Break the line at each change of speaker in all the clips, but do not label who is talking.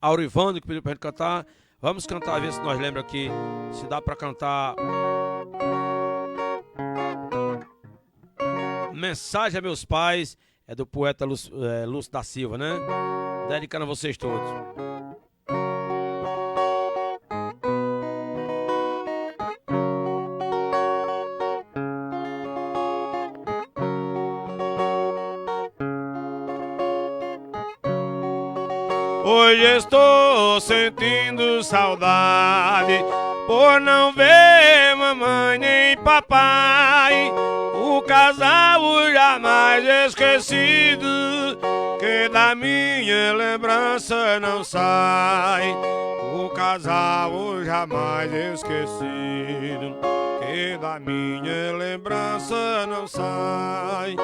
Aurivando, que pediu pra gente cantar. Vamos cantar, ver se nós lembra aqui, se dá pra cantar. Mensagem a meus pais, é do poeta Lúcio da Silva, né? Dedicando a vocês todos. Hoje estou sentindo saudade por não ver mamãe nem papai. O casal jamais esquecido, que da minha lembrança não sai. O casal jamais esquecido, que da minha lembrança não sai.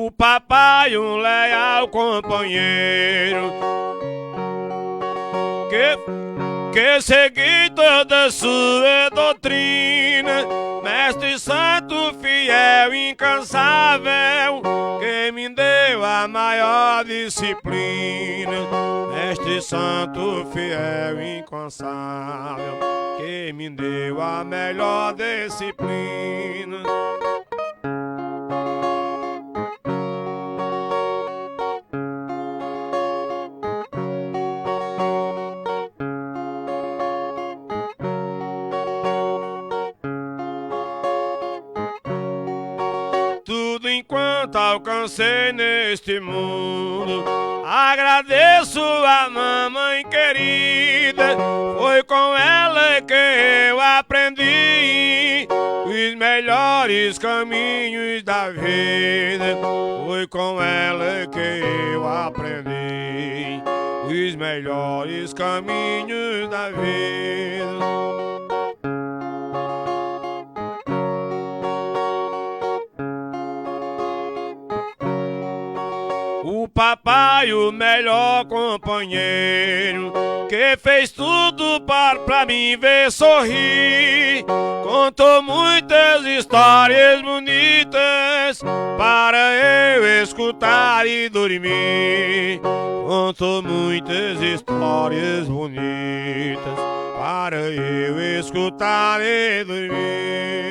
O papai, um leal companheiro, que segui toda sua doutrina, mestre santo, fiel, incansável, que me deu a maior disciplina. Mestre santo, fiel, incansável, que me deu a melhor disciplina. Tudo enquanto alcancei neste mundo, agradeço a mamãe querida. Foi com ela que eu aprendi os melhores caminhos da vida. Foi com ela que eu aprendi os melhores caminhos da vida. O papai, o melhor companheiro, que fez tudo pra mim ver sorrir. Contou muitas histórias bonitas para eu escutar e dormir. Contou muitas histórias bonitas para eu escutar e dormir.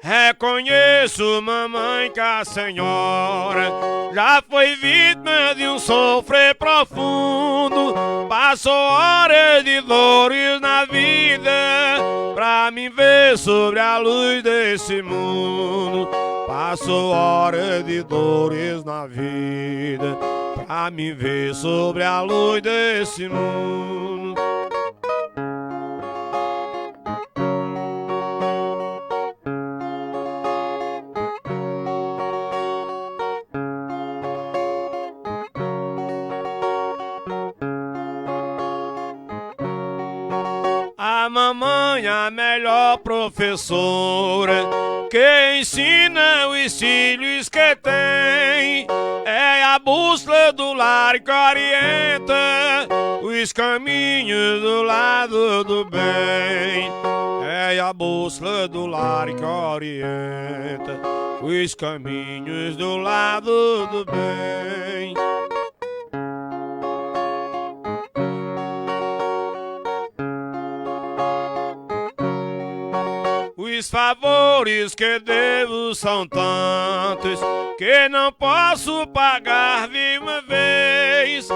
Reconheço, mamãe, que a senhora já foi vítima de um sofrer profundo. Passou horas de dores na vida pra me ver sobre a luz desse mundo. Passou horas de dores na vida pra me ver sobre a luz desse mundo. A mamãe, a melhor professora, que ensina os filhos que tem, é a bússola do lar que orienta os caminhos do lado do bem. É a bússola do lar que orienta os caminhos do lado do bem. Os favores que devo são tantos que não posso pagar de uma vez.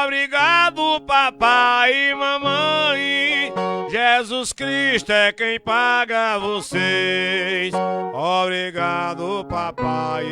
Obrigado, papai e mamãe, Jesus Cristo é quem paga vocês. Obrigado, papai